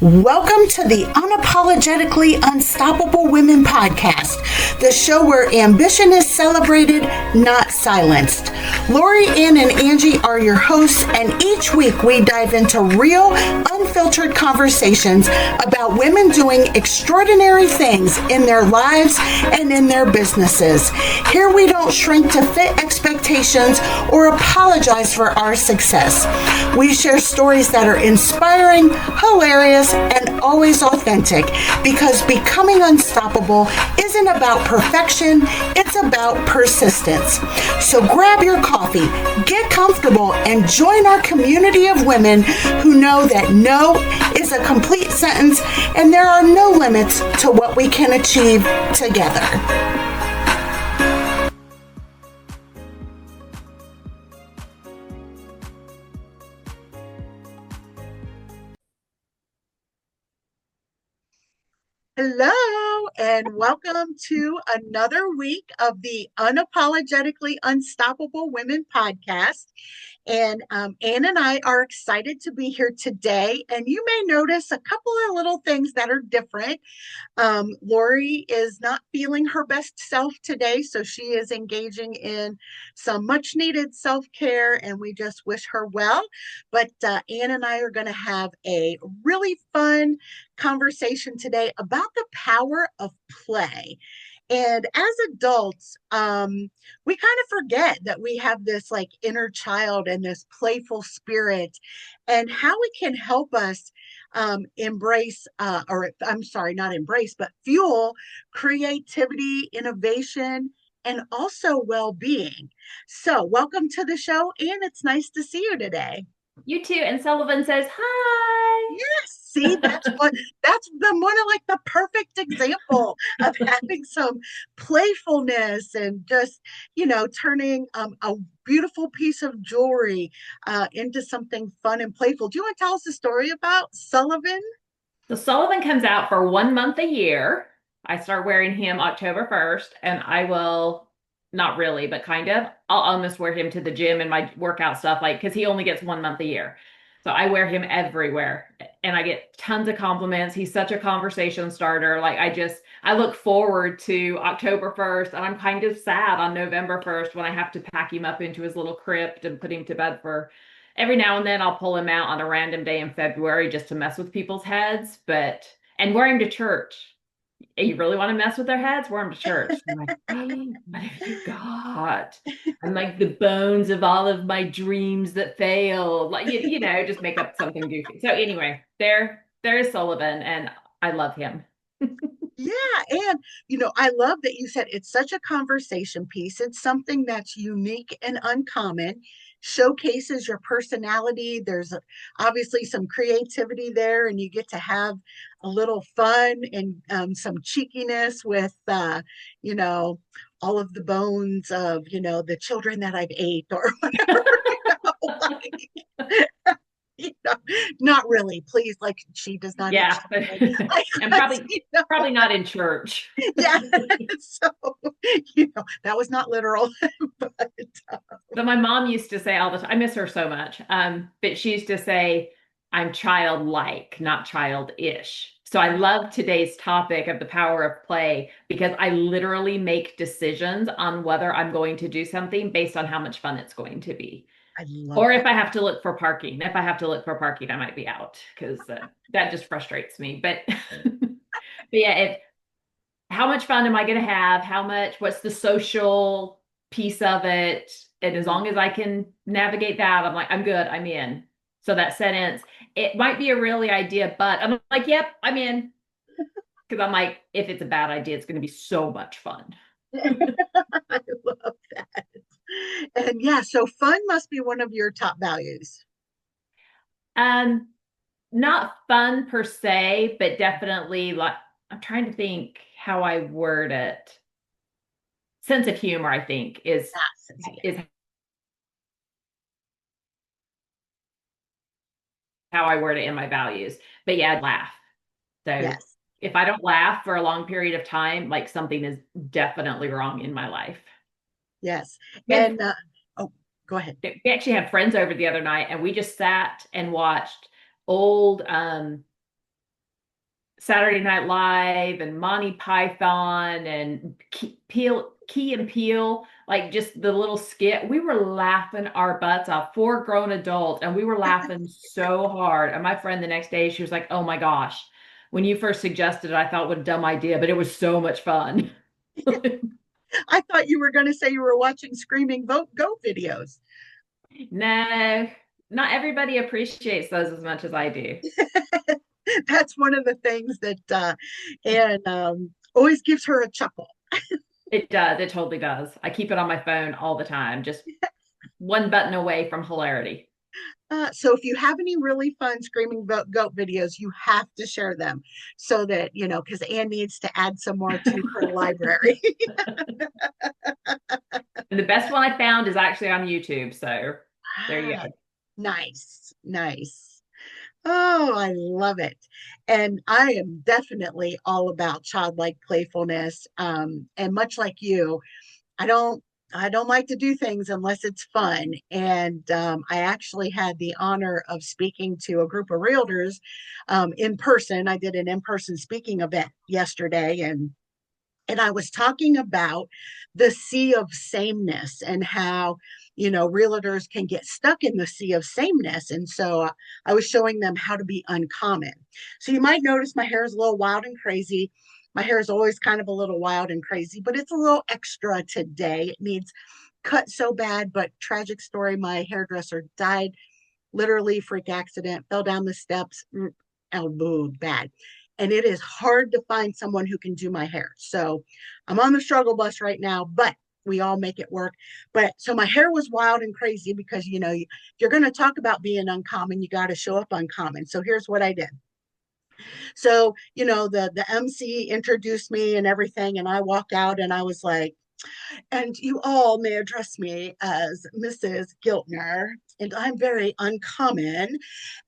Welcome to the Unapologetically Unstoppable Women podcast, the show where ambition is celebrated, not silenced. Lori, Ann, and Angie are your hosts, and each week we dive into real, unfiltered conversations about women doing extraordinary things in their lives and in their businesses. Here we don't shrink to fit expectations or apologize for our success. We share stories that are inspiring, hilarious, and always authentic, because becoming unstoppable isn't about perfection, it's about persistence. So grab your coffee, get comfortable, and join our community of women who know that no is a complete sentence and there are no limits to what we can achieve together. Hello, and welcome to another week of the Unapologetically Unstoppable Women podcast. And Ann and I are excited to be here today. And you may notice a couple of little things that are different. Lori is not feeling her best self today, so she is engaging in some much needed self-care, and we just wish her well. But Ann and I are going to have a really fun conversation today about the power of play. And as adults, we kind of forget that we have this like inner child and this playful spirit, and how it can help us embrace, or I'm sorry, not embrace, but fuel creativity, innovation, and also well-being. So welcome to the show, and it's nice to see you today. You too. And Sullivan says, hi. Yes, see, that's the one of like the perfect example of having some playfulness and just, turning a beautiful piece of jewelry into something fun and playful. Do you want to tell us a story about Sullivan? So Sullivan comes out for 1 month a year. I start wearing him October 1st, and I will, not really, but kind of, I'll almost wear him to the gym and my workout stuff, like, because he only gets 1 month a year. So I wear him everywhere and I get tons of compliments. He's such a conversation starter. Like I look forward to October 1st, and I'm kind of sad on November 1st when I have to pack him up into his little crypt and put him to bed for every now and then. I'll pull him out on a random day in February just to mess with people's heads, and wear him to church. You really want to mess with their heads? Wear them to church. I'm like, oh, what have you got? I'm like the bones of all of my dreams that failed. Like, just make up something goofy. So anyway, there is Sullivan, and I love him. Yeah, and I love that you said it's such a conversation piece. It's something that's unique and uncommon, showcases your personality. There's obviously some creativity there, and you get to have a little fun and some cheekiness with, all of the bones of, the children that I've ate or whatever. Like, not really, please, like she does not Yeah, and probably not in church. Yeah, so that was not literal. But So my mom used to say all the time, I miss her so much, but she used to say, I'm childlike, not childish. So I love today's topic of the power of play, because I literally make decisions on whether I'm going to do something based on how much fun it's going to be. I love Or that. if I have to look for parking. If I have to look for parking, I might be out, because that just frustrates me. But, but yeah, how much fun am I going to have? What's the social piece of it? And as long as I can navigate that, I'm like, I'm good, I'm in. So that sentence, it might be a really idea, but I'm like, yep, I'm in. Because I'm like, if it's a bad idea, it's going to be so much fun. I love that. And yeah, so fun must be one of your top values. Um, Not fun per se, but definitely, like, I'm trying to think how I word it. Sense of humor, I think, is how I word it in my values. But yeah, I'd laugh. So Yes, if I don't laugh for a long period of time, like something is definitely wrong in my life. yes. We had, And oh, go ahead. we actually had friends over the other night, and we just sat and watched old Saturday Night Live and Monty Python and Key and Peele, like just the little skit. We were laughing our butts off, four grown adults, and we were laughing so hard. And my friend the next day, she was like, "Oh my gosh, when you first suggested it, I thought what a dumb idea, but it was so much fun." I thought you were going to say you were watching screaming vote goat videos. No, not everybody appreciates those as much as I do. That's one of the things that and always gives her a chuckle. It does. It totally does. I keep it on my phone all the time, just one button away from hilarity. So if you have any really fun screaming goat videos, you have to share them so that, because Anne needs to add some more to her library. And the best one I found is actually on YouTube. So there you Ah, go. nice, nice. Oh, I love it. And I am definitely all about childlike playfulness. And much like you, I don't I don't like to do things unless it's fun. And I actually had the honor of speaking to a group of realtors in person. I did an in-person speaking event yesterday, and I was talking about the sea of sameness and how, realtors can get stuck in the sea of sameness. And so I was showing them how to be uncommon. So you might notice my hair is a little wild and crazy. My hair is always kind of a little wild and crazy, but it's a little extra today. It needs cut so bad, but tragic story. My hairdresser died, literally freak accident, fell down the steps. Oh, boo, bad. And it is hard to find someone who can do my hair. So I'm on the struggle bus right now, but we all make it work. But so my hair was wild and crazy because, if you're going to talk about being uncommon, you got to show up uncommon. So here's what I did. So, the MC introduced me and everything, and I walked out and I was like, and you all may address me as Mrs. Giltner, and I'm very uncommon,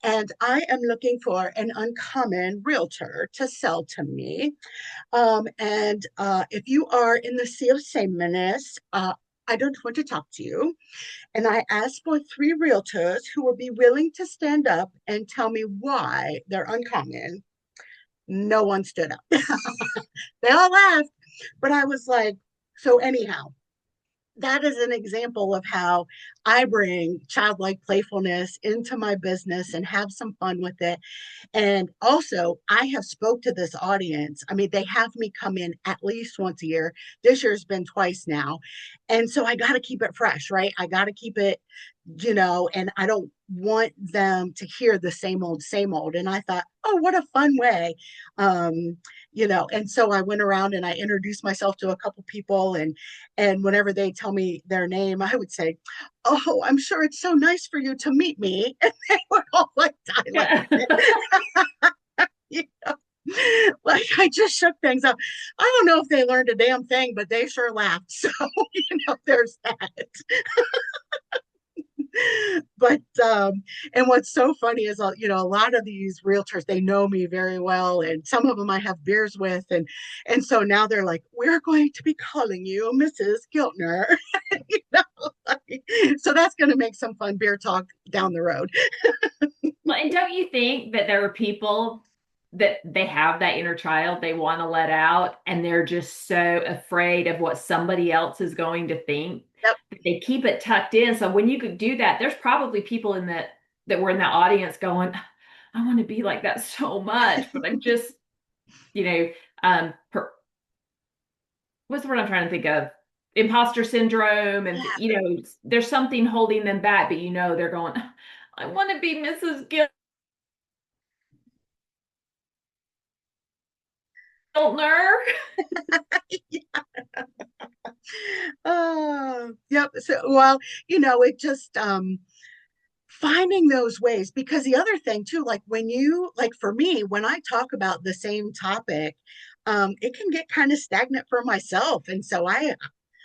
and I am looking for an uncommon realtor to sell to me. And if you are in the sea of sameness, I don't want to talk to you. And I asked for three realtors who will be willing to stand up and tell me why they're uncommon. No one stood up. They all laughed, but I was like, so anyhow, that is an example of how I bring childlike playfulness into my business and have some fun with it. And also, I have spoke to this audience. I mean, they have me come in at least once a year. This year's been twice now. And so I got to keep it fresh, right? I got to keep it, and I don't want them to hear the same old, same old. And I thought, oh, what a fun way. And so I went around and I introduced myself to a couple people, and whenever they tell me their name, I would say, oh, I'm sure it's so nice for you to meet me. And they were all like dilated. you know? Like I just shook things up. I don't know if they learned a damn thing, but they sure laughed. So, there's that. But and what's so funny is, a lot of these realtors, they know me very well, and some of them I have beers with, and so now they're like, we're going to be calling you Mrs. Giltner. you like, so that's going to make some fun beer talk down the road. Well, and don't you think that there are people that they have that inner child they want to let out, and they're just so afraid of what somebody else is going to think Yep. that they keep it tucked in. So when you could do that, there's probably people in that were in that audience going, I want to be like that so much, but I'm just, you know, what's the word I'm trying to think of? Imposter syndrome, and Yeah. there's something holding them back, but they're going, I want to be Mrs. Giltner. Yep. So, well, it just finding those ways, because the other thing too, like when you, like for me, when I talk about the same topic, it can get kind of stagnant for myself. And so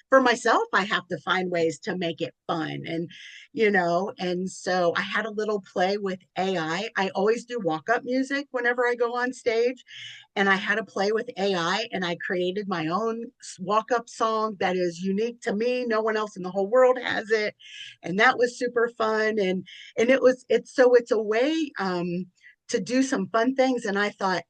for myself, I have to find ways to make it fun. And so I had a little play with AI. I always do walk up music whenever I go on stage. And I had a play with AI, and I created my own walk up song that is unique to me. No one else in the whole world has it. And that was super fun. And it's a way to do some fun things. And I thought,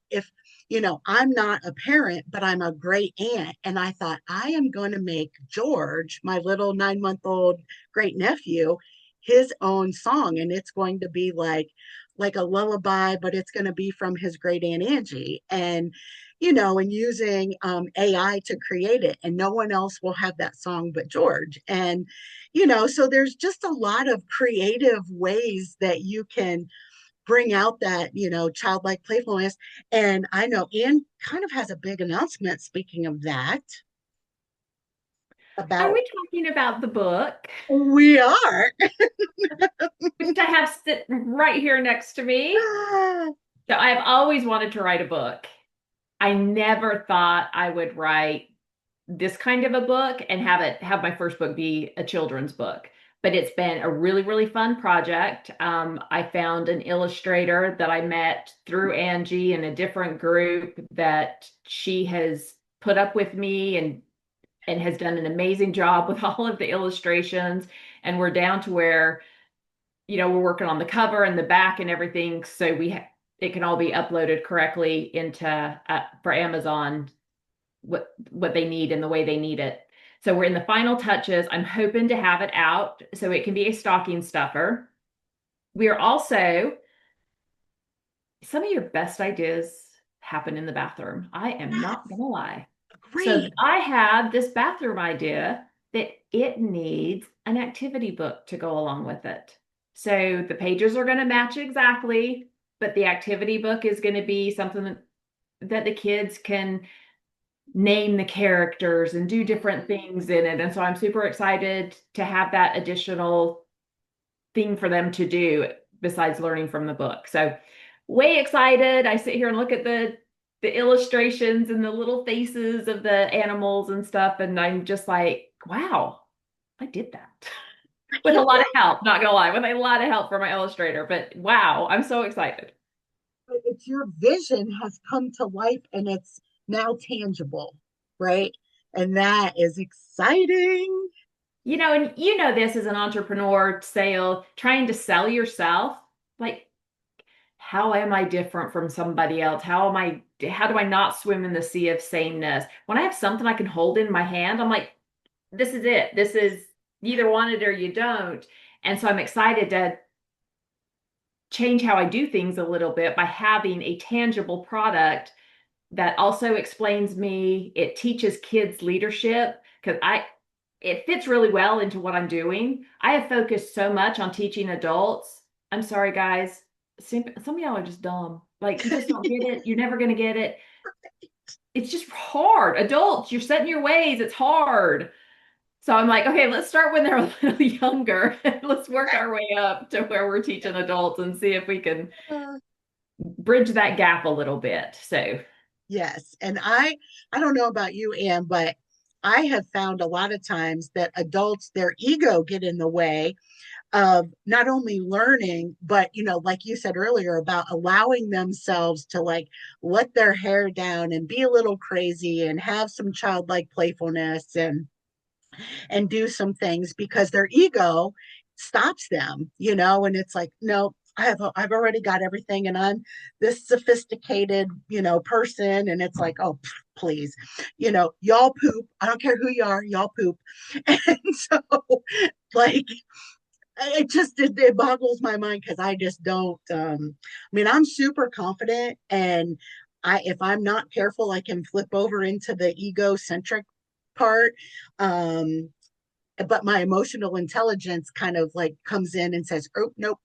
I'm not a parent, but I'm a great aunt. And I thought, I am going to make George, my little 9-month-old great nephew, his own song. And it's going to be like a lullaby, but it's going to be from his great aunt Angie. And using AI to create it. And no one else will have that song but George. And so there's just a lot of creative ways that you can bring out that childlike playfulness. And I know Anne kind of has a big announcement, speaking of that, Are about we talking about the book, we are. which I have sitting right here next to me? So I've always wanted to write a book. I never thought I would write this kind of a book and have my first book be a children's book. But it's been a really, really fun project. I found an illustrator that I met through Angie in a different group that she has put up with me and has done an amazing job with all of the illustrations. And we're down to where, we're working on the cover and the back and everything. So it can all be uploaded correctly into for Amazon, what they need and the way they need it. So we're in the final touches. I'm hoping to have it out so it can be a stocking stuffer. We are also, some of your best ideas happen in the bathroom. I am not gonna lie. So Great. I had this bathroom idea that it needs an activity book to go along with it. So the pages are going to match exactly, but the activity book is going to be something that the kids can name the characters and do different things in it. And so I'm super excited to have that additional thing for them to do besides learning from the book. So way excited. I sit here and look at the illustrations and the little faces of the animals and stuff, and I'm just like, wow, I did that. I With a can't lot of believe help, not gonna lie, with a lot of help from my illustrator. But wow, I'm so excited. it's your vision has come to life and it's now tangible, right? And that is exciting. And this as an entrepreneur sale, trying to sell yourself, like, how am I different from somebody else? How do I not swim in the sea of sameness? When I have something I can hold in my hand, I'm like, this is it. This is, you either want it or you don't. And so I'm excited to change how I do things a little bit by having a tangible product that also explains me. It teaches kids leadership because it fits really well into what I'm doing. I have focused so much on teaching adults. I'm sorry, guys. Some of y'all are just dumb. Like, you just don't get it. You're never going to get it. It's just hard. Adults, you're set in your ways. It's hard. So I'm like, okay, let's start when they're a little younger. Let's work our way up to where we're teaching adults and see if we can Uh, bridge that gap a little bit. So, yes. And I don't know about you, Anne, but I have found a lot of times that adults, their ego get in the way of not only learning, but like you said earlier, about allowing themselves to like let their hair down and be a little crazy and have some childlike playfulness and do some things because their ego stops them, and it's like, no, I've already got everything and I'm this sophisticated person. And it's like, oh, y'all poop. I don't care who you are, y'all poop. And so like it boggles my mind because I just don't I'm super confident, and if I'm not careful I can flip over into the egocentric part. But my emotional intelligence kind of like comes in and says, oh nope,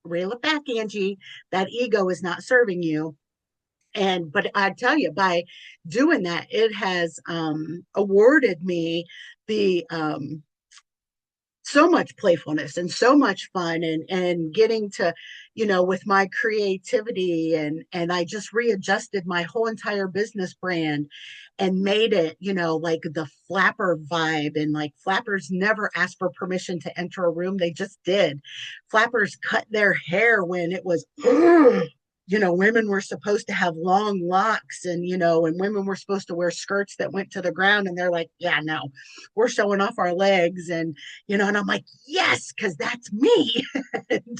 reel it back, Angie, that ego is not serving you. But I tell you, by doing that, it has awarded me the so much playfulness and so much fun, and getting to with my creativity, and I just readjusted my whole entire business brand and made it like the flapper vibe. And like, flappers never asked for permission to enter a room, they just did. Flappers cut their hair when it was women were supposed to have long locks, and women were supposed to wear skirts that went to the ground. And they're like, yeah, no, we're showing off our legs. And I'm like, yes, because that's me. And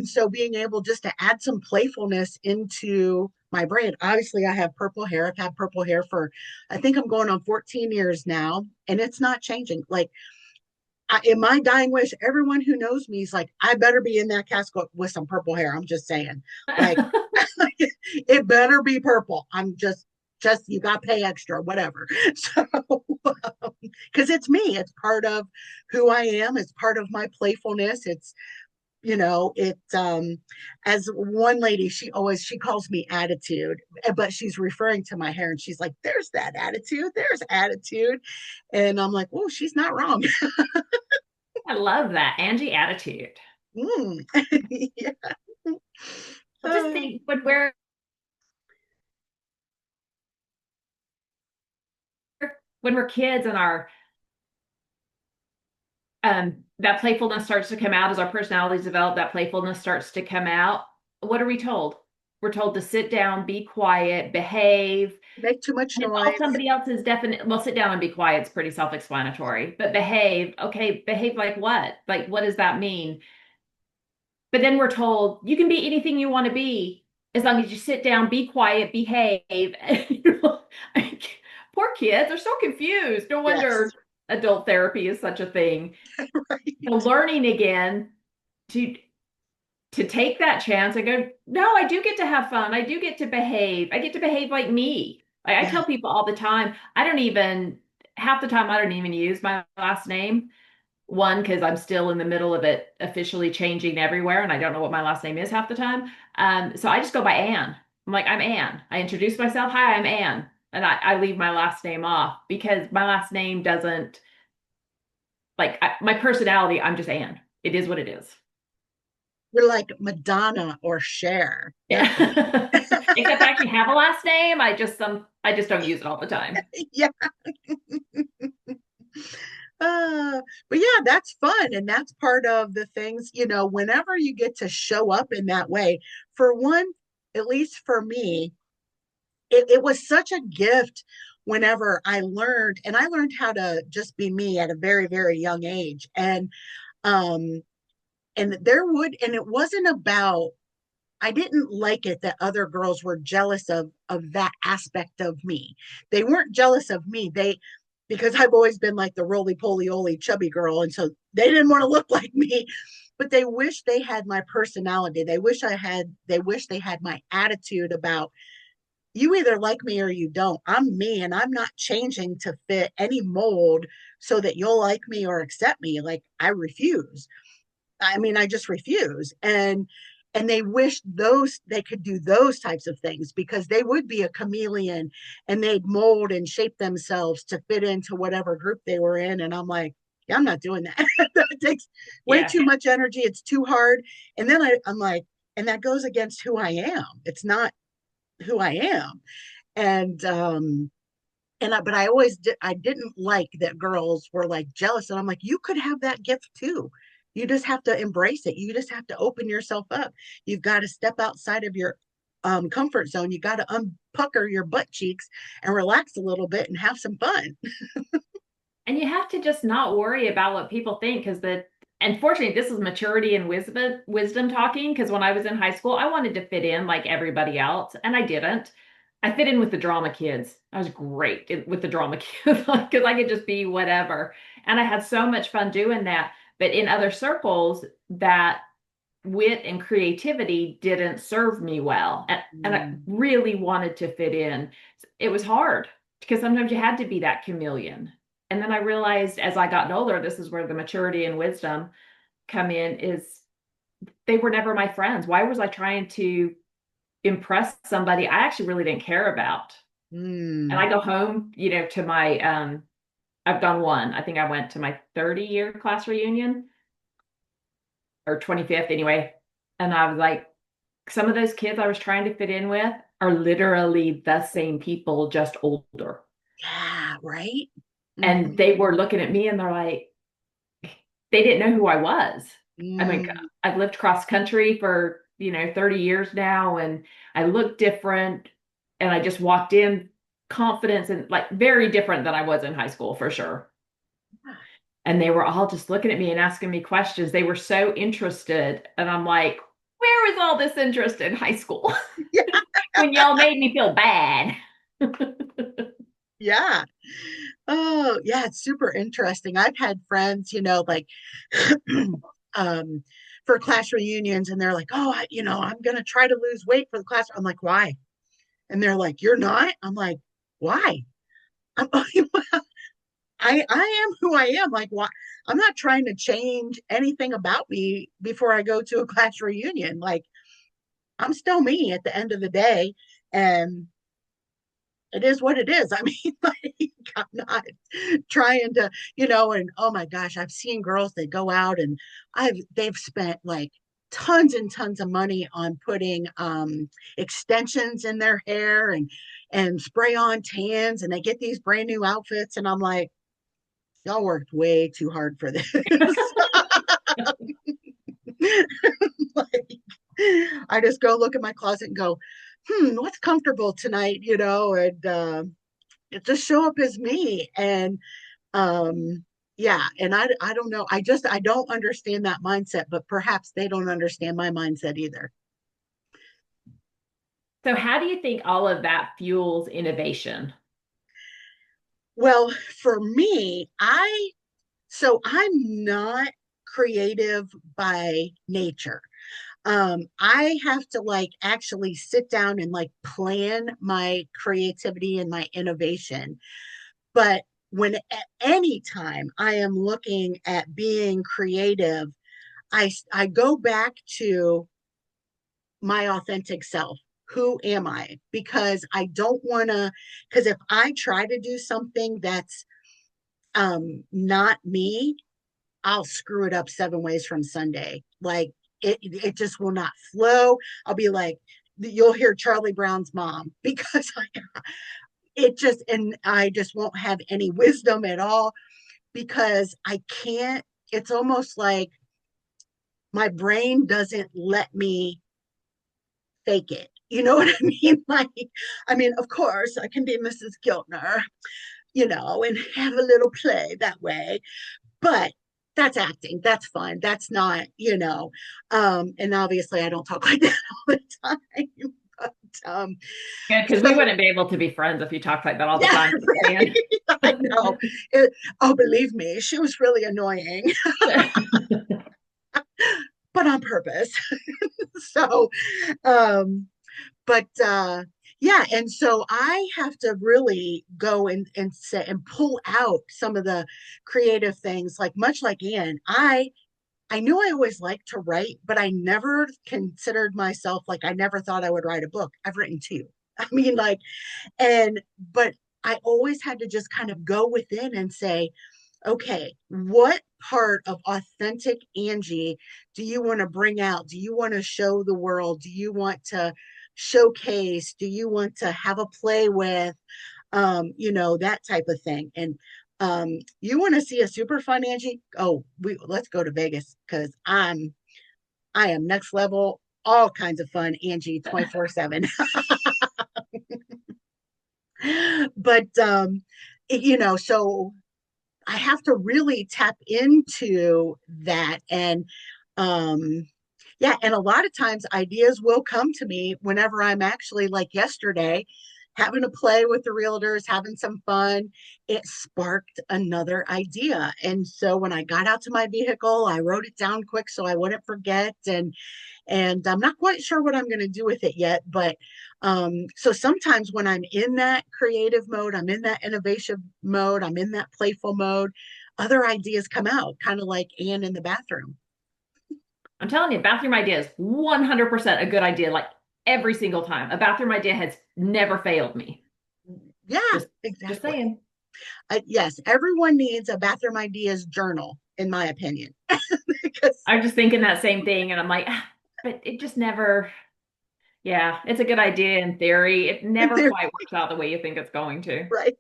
so being able just to add some playfulness into my brain. Obviously, I have purple hair. I've had purple hair for, I think I'm going on 14 years now, and it's not changing. Like, in my dying wish, everyone who knows me is like, I better be in that casket with some purple hair. I'm just saying, like, it better be purple. I'm just you got to pay extra, whatever. So, because it's me, it's part of who I am. It's part of my playfulness. It's as one lady, she calls me attitude, but she's referring to my hair, and she's like, there's that attitude, there's attitude. And I'm like, oh, she's not wrong. I love that. Angie attitude. Mm. Yeah. I just Uh, think when we're kids and our that playfulness starts to come out as our personalities develop, that playfulness starts to come out. What are we told? We're told to sit down, be quiet, behave. make too much And it's all noise. somebody else's definite. Well, sit down and be quiet. It's pretty self-explanatory. But behave, okay, behave like what? Like, what does that mean? But then we're told you can be anything you want to be as long as you sit down, be quiet, behave. Poor kids are so confused. No Yes. wonder adult therapy is such a thing. So Right. learning again to take that chance and go, no, I do get to have fun. I do get to behave. I get to behave like me. I Yeah. tell people all the time, I don't even half the time I don't even use my last name. One, because I'm still in the middle of it officially changing everywhere, and I don't know what my last name is half the time. So I just go by Anne. I'm like, I'm Anne. I introduce myself. Hi, I'm Anne. And I leave my last name off because my last name doesn't my personality. I'm just Anne. It is what it is. You're like Madonna or Cher. Yep. Yeah. Except I actually have a last name. I just don't use it all the time. Yeah. But yeah, that's fun. And that's part of the things, whenever you get to show up in that way, for one, at least for me, it was such a gift whenever and I learned how to just be me at a very, very young age. Um, and it wasn't about, I didn't like it that other girls were jealous of that aspect of me. They weren't jealous of me. Because I've always been like the roly poly oly chubby girl, and so they didn't want to look like me. But they wish they had my personality. They wish they had my attitude about, you either like me or you don't. I'm me, and I'm not changing to fit any mold so that you'll like me or accept me. Like, I refuse. I mean, I just refuse. And they wish they could do those types of things, because they would be a chameleon and they'd mold and shape themselves to fit into whatever group they were in. And I'm like, yeah, I'm not doing that. That takes way Yeah. too much energy. It's too hard. And then I'm like, and that goes against who I am. It's not who I am. And but I didn't like that girls were like jealous, and I'm like, you could have that gift too. You just have to embrace it. You just have to open yourself up. You've got to step outside of your comfort zone. You got to unpucker your butt cheeks and relax a little bit and have some fun. And you have to just not worry about what people think because unfortunately, this is maturity and wisdom talking. Because when I was in high school, I wanted to fit in like everybody else, and I didn't. I fit in with the drama kids. I was great with the drama kids because I could just be whatever. And I had so much fun doing that. But in other circles, that wit and creativity didn't serve me well. And I Mm. really wanted to fit in. It was hard because sometimes you had to be that chameleon. And then I realized as I got older, this is where the maturity and wisdom come in is they were never my friends. Why was I trying to impress somebody I actually really didn't care about? And Mm. I go home, to my I've done one. I think I went to my 30-year class reunion or 25th anyway. And I was like, some of those kids I was trying to fit in with are literally the same people, just older. Yeah, right. And Mm-hmm. they were looking at me and they're like, they didn't know who I was. I mean, Mm. I've lived cross country for 30 years now, and I look different, and I just walked in confidence and like very different than I was in high school for sure. And they were all just looking at me and asking me questions. They were so interested. And I'm like, where was all this interest in high school Yeah. when y'all made me feel bad? Yeah. Oh, yeah, it's super interesting. I've had friends, like um for class reunions, and they're like, "Oh, I'm going to try to lose weight for the class." I'm like, "Why?" And they're like, "You're not?" I'm like, "Why?" I'm, I am who I am. Like, why? I'm not trying to change anything about me before I go to a class reunion. Like, I'm still me at the end of the day, and it is what it is. I mean, like, I'm not trying to, and oh my gosh, I've seen girls that go out and they've spent like tons and tons of money on putting extensions in their hair and spray on tans, and they get these brand new outfits, and I'm like, y'all worked way too hard for this. Like, I just go look at my closet and go, what's comfortable tonight, and just show up as me. And yeah, and I don't know. I don't understand that mindset, but perhaps they don't understand my mindset either. So, how do you think all of that fuels innovation? Well, for me, I'm not creative by nature. I have to like actually sit down and like plan my creativity and my innovation. But when at any time I am looking at being creative, I go back to my authentic self. Who am I? Because I don't want to, because if I try to do something that's not me, I'll screw it up 7 ways from Sunday. Like it just will not flow. I'll be like, you'll hear Charlie Brown's mom because I just won't have any wisdom at all because I can't. It's almost like my brain doesn't let me fake it. You know what I mean? Like, I mean, of course, I can be Mrs. Giltner, and have a little play that way. But that's acting. That's fun. That's not, and obviously I don't talk like that all the time. But Good, because we so wouldn't be able to be friends if you talked like that all the yeah, time. right. I know. Oh, believe me, she was really annoying, but on purpose. So um but yeah, and so I have to really go and set and pull out some of the creative things, like much like Anne. I knew I always liked to write, but I never considered myself, like, I never thought I would write a book. I've written two. I mean, like, but I always had to just kind of go within and say, okay, what part of authentic Angie do you want to bring out? Do you want to show the world? Do you want to showcase? Do you want to have a play with? That type of thing. And you want to see a super fun Angie? Oh, let's go to Vegas because I am next level, all kinds of fun, Angie, 24/7. But so I have to really tap into that. And um yeah, and a lot of times ideas will come to me whenever I'm actually, like yesterday, having a play with the realtors, having some fun. It sparked another idea. And so when I got out to my vehicle, I wrote it down quick so I wouldn't forget. And I'm not quite sure what I'm going to do with it yet. But so sometimes when I'm in that creative mode, I'm in that innovation mode, I'm in that playful mode, other ideas come out, kind of like Anne in the bathroom. I'm telling you, bathroom idea is 100% a good idea. Like every single time, a bathroom idea has never failed me. Yeah, Just exactly. saying. Yes, everyone needs a bathroom ideas journal, in my opinion. Because I'm just thinking that same thing, and I'm like, but it just never. Yeah, it's a good idea in theory. It never they're quite works out the way you think it's going to. right.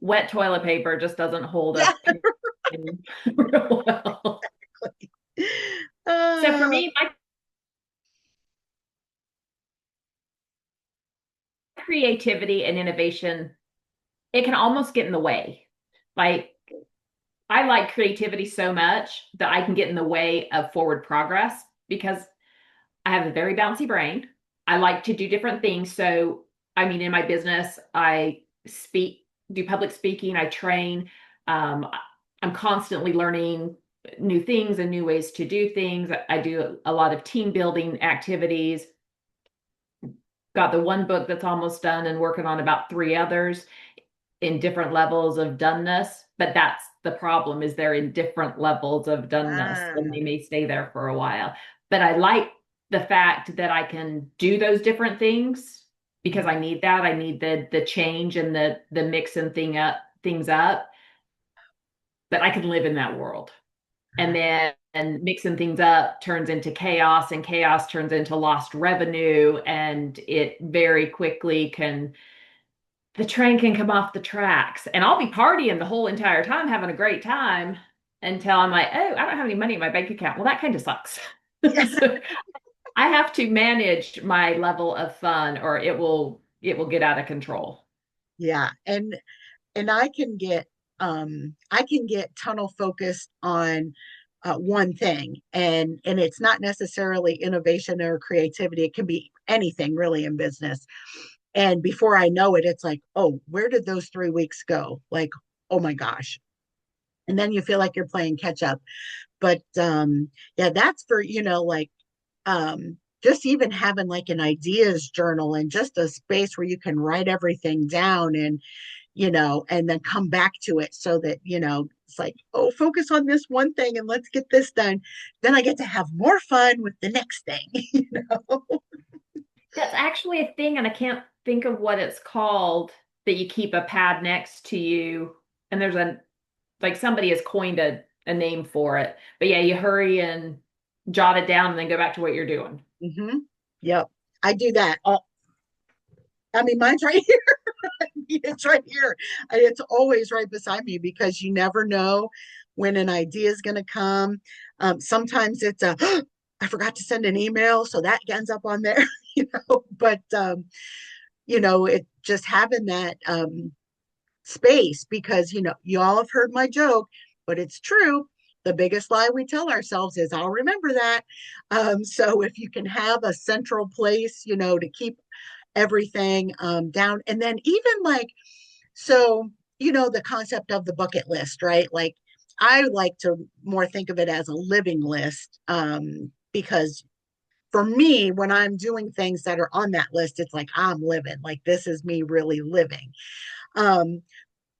Wet toilet paper just doesn't hold Yeah. a pin real well. So for Uh, me, my creativity and innovation, it can almost get in the way. Like, I like creativity so much that I can get in the way of forward progress because I have a very bouncy brain. I like to do different things. So, I mean, in my business, I speak, do public speaking, I train. Um, I'm constantly learning new things and new ways to do things. I do a lot of team building activities. Got the one book that's almost done and working on about three others in different levels of doneness. But that's the problem, is they're in different levels of doneness and Ah, they may stay there for a while. But I like the fact that I can do those different things because I need that. I need the change and the mixing things up. But I can live in that world. And then and mixing things up turns into chaos, and chaos turns into lost revenue, and it very quickly can, the train can come off the tracks. And I'll be partying the whole entire time, having a great time until I'm like, oh, I don't have any money in my bank account. Well, that kind of sucks. yeah, So I have to manage my level of fun or it will get out of control. yeah. And I can get tunnel focused on one thing, and it's not necessarily innovation or creativity. It can be anything really in business. And before I know it, it's like, oh, where did those 3 weeks go? Like, oh my gosh. And then you feel like you're playing catch up. But yeah, that's for, like just even having like an ideas journal and just a space where you can write everything down, and then come back to it so that, it's like, oh, focus on this one thing and let's get this done. Then I get to have more fun with the next thing, That's actually a thing, and I can't think of what it's called, that you keep a pad next to you. And there's a, like, somebody has coined a name for it. But yeah, you hurry and jot it down and then go back to what you're doing. Mm-hmm. Yep. I do that. I mean, mine's right here. It's right here. It's always right beside me because you never know when an idea is going to come. Sometimes it's a, I forgot to send an email, so that ends up on there, But it just having that space, because you all have heard my joke, but it's true. The biggest lie we tell ourselves is, I'll remember that. So if you can have a central place, to keep everything down. And then even like, so, the concept of the bucket list, right? Like, I like to more think of it as a living list, because for me, when I'm doing things that are on that list, it's like I'm living, like this is me really living. Um,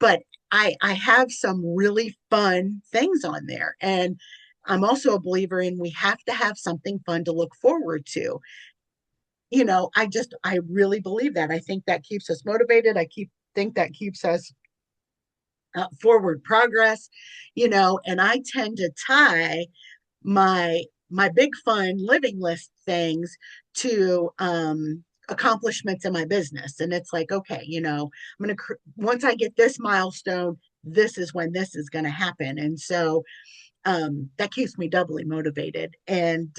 but I have some really fun things on there. And I'm also a believer in, we have to have something fun to look forward to. I really believe that. I think that keeps us motivated. Think that keeps us forward progress, and I tend to tie my big fun living list things to accomplishments in my business. And it's like, okay, I'm going to, once I get this milestone, this is when this is going to happen. And so that keeps me doubly motivated. And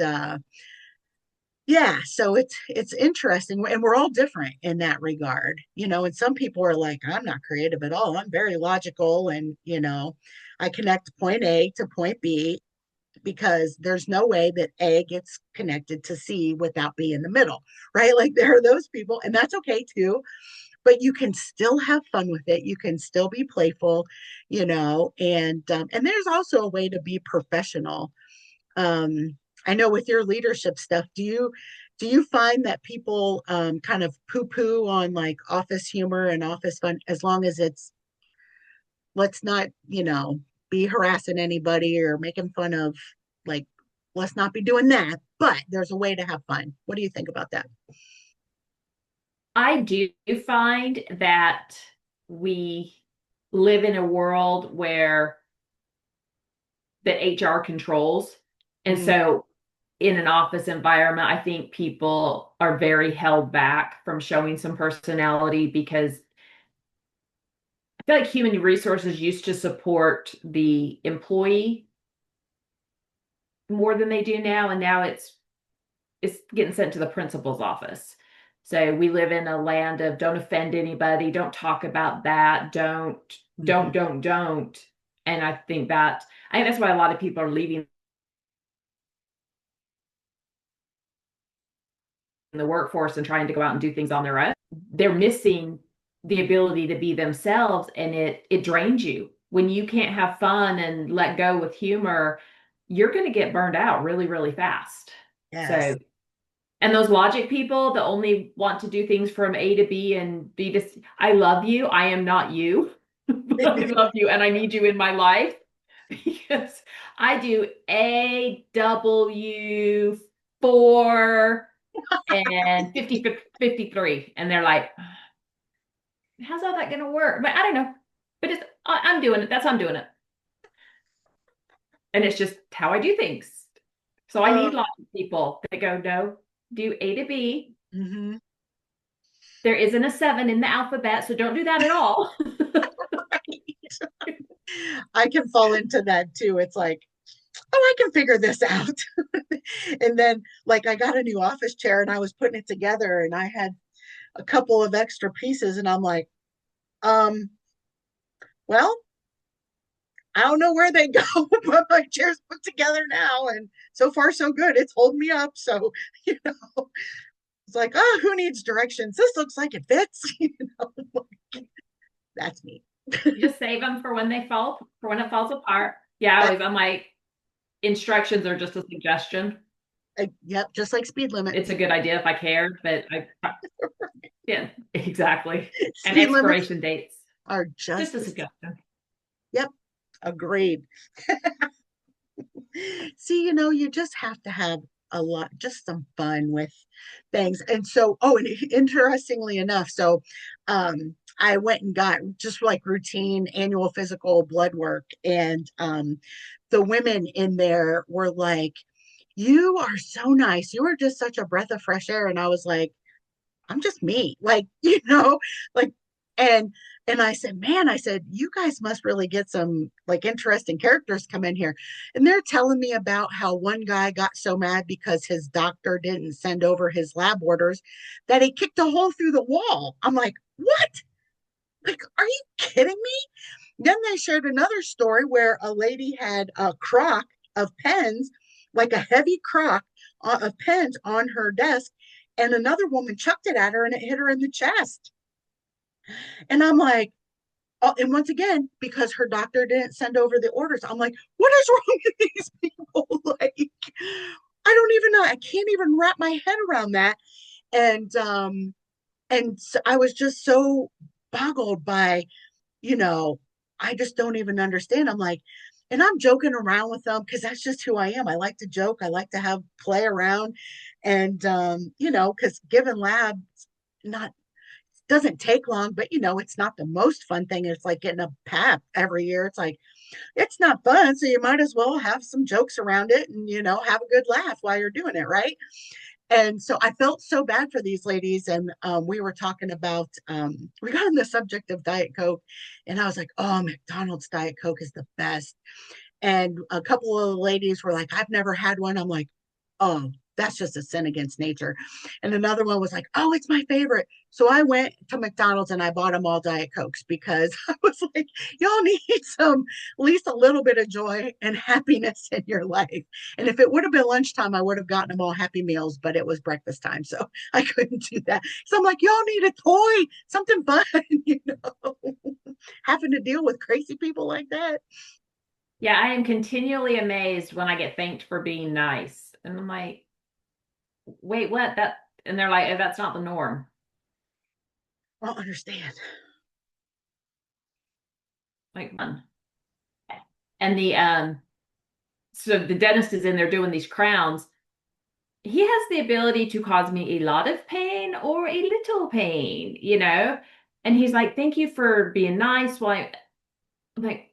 yeah, so it's interesting, and we're all different in that regard, and some people are like, I'm not creative at all, I'm very logical, and I connect point A to point B, because there's no way that A gets connected to C without B in the middle, right? Like, there are those people, and that's okay too. But you can still have fun with it. You can still be playful, and there's also a way to be professional. I know with your leadership stuff, do you find that people kind of poo poo on like office humor and office fun, as long as it's, let's not, be harassing anybody or making fun of, like, let's not be doing that, but there's a way to have fun. What do you think about that? I do find that we live in a world where the HR controls. And Mm, so in an office environment, I think people are very held back from showing some personality because I feel like human resources used to support the employee more than they do now. And now it's getting sent to the principal's office. So we live in a land of don't offend anybody, don't talk about that, Mhm. don't. And I think that's why a lot of people are leaving the workforce and trying to go out and do things on their own. They're missing the ability to be themselves, and it drains you. When you can't have fun and let go with humor, you're going to get burned out really, really fast. Yes. So, and those logic people that only want to do things from A to B and B to C, I love you. I am not you. But I love you and I need you in my life because I do AW4 and 53. And they're like, how's all that going to work? But I don't know. But I'm doing it. That's how I'm doing it. And it's just how I do things. So I need Oh, lots of people that go, no, do A to B. mhm. There isn't a seven in the alphabet, so don't do that at all. I can fall into that too. It's like, oh, I can figure this out. And then, like, I got a new office chair and I was putting it together and I had a couple of extra pieces. And I'm like, um, well, I don't know where they go, but my chair's put together now. And so far, so good. It's holding me up. So, you know, it's like, oh, who needs directions? This looks like it fits. You know, that's me. You just save them for when they fall, for when it falls apart. Yeah, That, I'm like, instructions are just a suggestion. yep, just like speed It's limits. a good idea if I cared, but yeah, exactly. And Speed limits expiration dates, are just just a as, suggestion. yep, agreed. See, you just have to have a lot, just some fun with things. And so, oh, and interestingly enough, so I went and got just like routine annual physical blood work, and the women in there were like, "You are so nice. You are just such a breath of fresh air." And I was like, I'm just me. Like, like, and I said, man, I said, you guys must really get some like interesting characters come in here. And they're telling me about how one guy got so mad because his doctor didn't send over his lab orders that he kicked a hole through the wall. I'm like, what? Like, are you kidding me? Then they shared another story where a lady had a crock of pens, like a heavy crock of pens on her desk, and another woman chucked it at her and it hit her in the chest. And I'm like, oh, and once again, because her doctor didn't send over the orders, I'm like, what is wrong with these people? Like, I don't even know. I can't even wrap my head around that. And so I was just so boggled by, you know, I just don't even understand. I'm like, and I'm joking around with them because that's just who I am. I like to joke. I like to have play around, and because given lab, not doesn't take long, but it's not the most fun thing. It's like getting a PAP every year. It's like it's not fun, so you might as well have some jokes around it and have a good laugh while you're doing it, right? And so I felt so bad for these ladies. And we were talking about, we got on the subject of Diet Coke. And I was like, oh, McDonald's Diet Coke is the best. And a couple of the ladies were like, I've never had one. I'm like, oh, that's just a sin against nature. And another one was like, oh, it's my favorite. So I went to McDonald's and I bought them all Diet Cokes because I was like, y'all need some, at least a little bit of joy and happiness in your life. And if it would have been lunchtime, I would have gotten them all Happy Meals, but it was breakfast time. So I couldn't do that. So I'm like, y'all need a toy, something fun, having to deal with crazy people like that. Yeah, I am continually amazed when I get thanked for being nice. And I'm like, wait, what? And they're like, oh, that's not the norm. I don't understand. Like, and so the dentist is in there doing these crowns. He has the ability to cause me a lot of pain or a little pain, And he's like, thank you for being nice. Well, I'm like,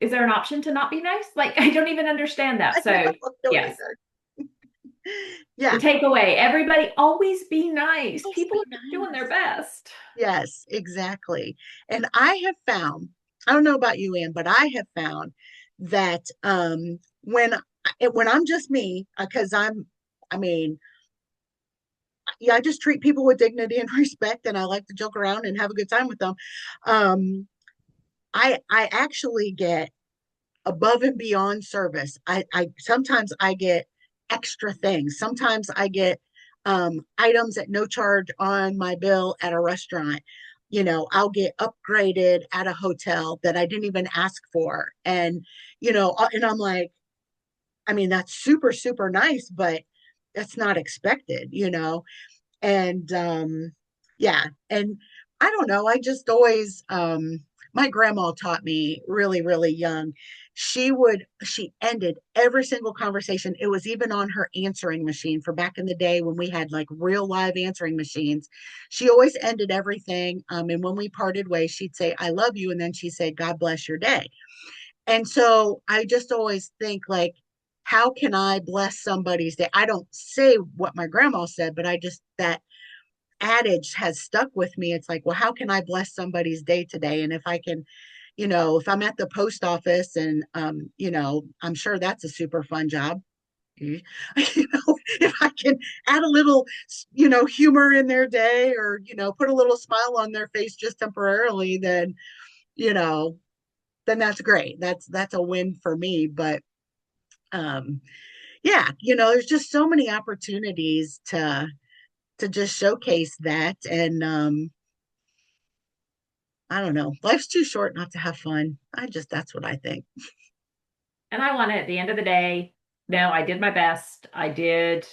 is there an option to not be nice? Like, I don't even understand I that. know, So, I don't yes, either. the Yeah, takeaway, everybody always be nice. always People be are just doing their nice. best. Yes, exactly. And I have found, I don't know about you, Ann, but I have found that when I'm just me, because I mean, yeah, I just treat people with dignity and respect, and I like to joke around and have a good time with them. Um, I actually get above and beyond service. I sometimes I get extra things. Sometimes I get items at no charge on my bill at a restaurant. I'll get upgraded at a hotel that I didn't even ask for. And I'm like, I mean, that's super, super nice, but that's not expected. And yeah, and I don't know, I just always my grandma taught me really, really young. She ended every single conversation. It was even on her answering machine for back in the day when we had like real live answering machines. She always ended everything, and when we parted ways, she'd say, "I love you," and then she'd say, "God bless your day." And so I just always think, like, how can I bless somebody's day? I don't say what my grandma said, but I just, that adage has stuck with me. It's like, well, how can I bless somebody's day today? And if I can, if I'm at the post office and, I'm sure that's a super fun job. If I can add a little, humor in their day, or, put a little smile on their face just temporarily, you know, then that's great. That's a win for me. But um, yeah, there's just so many opportunities to just showcase that. And I don't know, life's too short not to have fun. That's what I think. And I want it at the end of the day. No, I did my best. I did,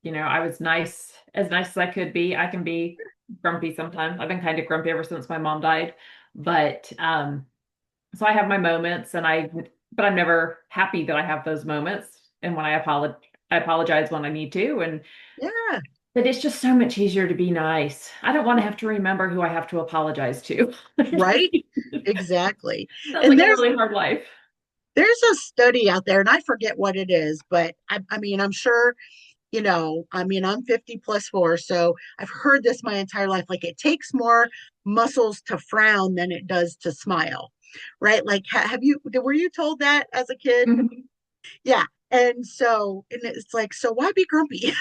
I was nice as I could be. I can be grumpy sometimes. I've been kind of grumpy ever since my mom died. But so I have my moments but I'm never happy that I have those moments. And when I apologize when I need to. And Yeah, but it's just so much easier to be nice. I don't want to have to remember who I have to apologize to. right, exactly. Sounds And like a really hard life. there's a study out there, and I forget what it is, but I mean, I'm sure, I mean, I'm 50 plus four, so I've heard this my entire life. Like, it takes more muscles to frown than it does to smile, right? Like, were you told that as a kid? Mhm. Yeah. And it's like, so why be grumpy?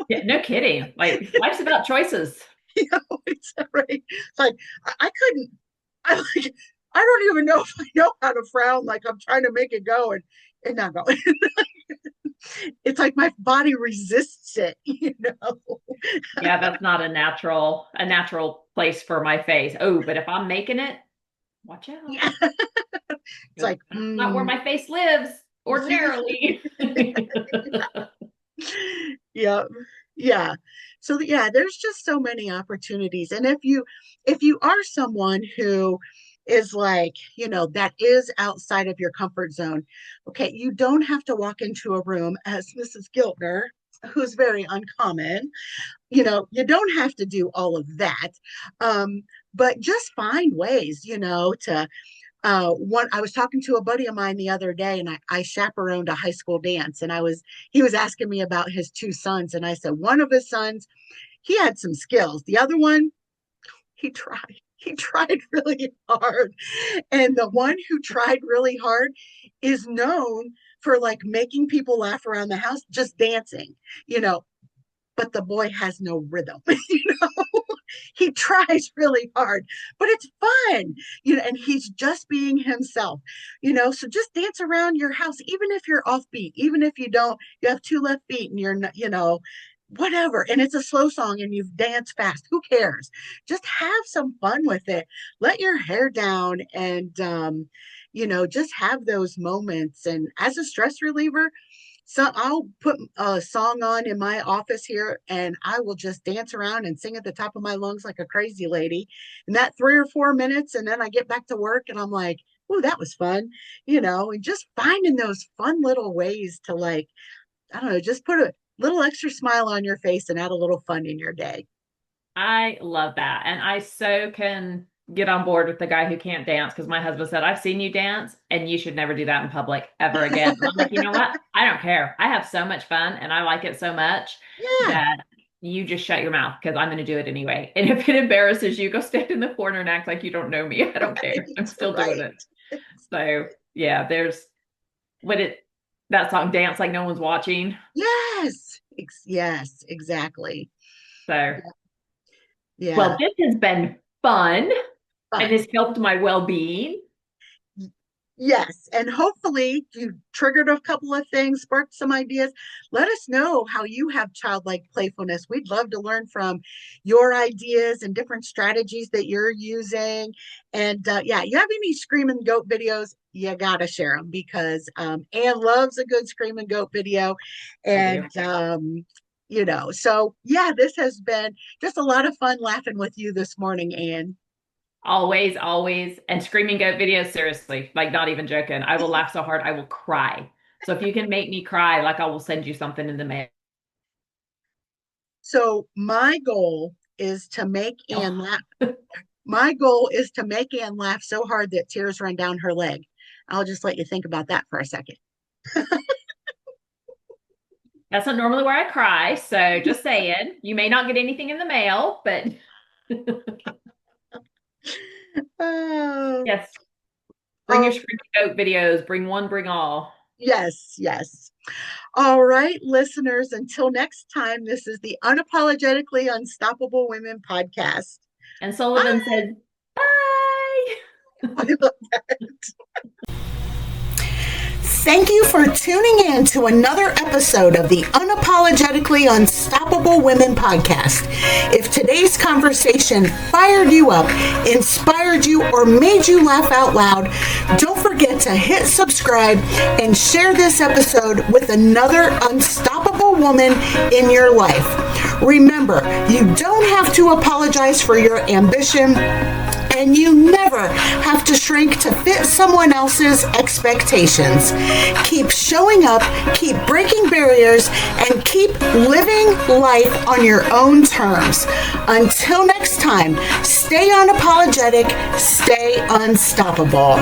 Yeah, no kidding. Like life's about choices. It's right. It's like, I couldn't, I like, I don't even know if I know how to frown. Like, I'm trying to make it go and not go. It's like my body resists it. Yeah, that's not a natural place for my face. Oh, but if I'm making it, watch out. Yeah. It's 'Cause like, that's not where my face lives ordinarily. yeah, yeah. So yeah, there's just so many opportunities. And if you are someone who is like, that is outside of your comfort zone, okay, you don't have to walk into a room as Mrs. Giltner, who's very uncommon. You don't have to do all of that. Um, but just find ways, to one I was talking to a buddy of mine the other day, and I chaperoned a high school dance, and he was asking me about his two sons, and I said one of his sons, he had some skills. The other one, he tried really hard. And the one who tried really hard is known for like making people laugh around the house just dancing, you know but the boy has no rhythm. He tries really hard, but it's fun, and he's just being himself. So just dance around your house, even if you're offbeat, even if you have two left feet and you're not, whatever, and it's a slow song and you've danced fast, who cares? Just have some fun with it. Let your hair down, and just have those moments. And as a stress reliever, so I'll put a song on in my office here, and I will just dance around and sing at the top of my lungs like a crazy lady. And that 3 or 4 minutes, and then I get back to work and I'm like, oh, that was fun. And just finding those fun little ways to, like, I don't know, just put a little extra smile on your face and add a little fun in your day. I love that. And I so can get on board with the guy who can't dance because my husband said, I've seen you dance and you should never do that in public ever again. And I'm like, you know what? I don't care. I have so much fun and I like it so much Yeah, that you just shut your mouth because I'm going to do it anyway. And if it embarrasses you, go stand in the corner and act like you don't know me. I don't care. I'm right, still doing right. it. So yeah, there's when it that song Dance Like No One's Watching. Yes. Yes, exactly. So, Yeah, well, this has been fun and fun. has helped my well-being. Yes, and hopefully you triggered a couple of things, sparked some ideas. Let us know how you have childlike playfulness. We'd love to learn from your ideas and different strategies that you're using. And yeah, you have any screaming goat videos? You gotta share them because Anne loves a good screaming goat video, I do. and so yeah, this has been just a lot of fun laughing with you this morning, Anne. Always, always. And screaming goat videos, seriously, like not even joking. I will laugh so hard I will cry. So if you can make me cry, like I will send you something in the mail. So my goal is to make Anne laugh. My goal is to make Anne laugh so hard that tears run down her leg. I'll just let you think about that for a second. That's not normally where I cry. So just saying, you may not get anything in the mail, but Oh, yes, bring your oh, screaming goat videos. Bring one, bring all. yes, yes. All right, listeners, until next time, this is the Unapologetically Unstoppable Women podcast. And Bye. Sullivan says, bye. I love that. Thank you for tuning in to another episode of the Unapologetically Unstoppable Women podcast. If today's conversation fired you up, inspired you, or made you laugh out loud, don't forget to hit subscribe and share this episode with another unstoppable woman in your life. Remember, you don't have to apologize for your ambition, and you never have to shrink to fit someone else's expectations. Keep showing up, keep breaking barriers, and keep living life on your own terms. Until next time, stay unapologetic, stay unstoppable.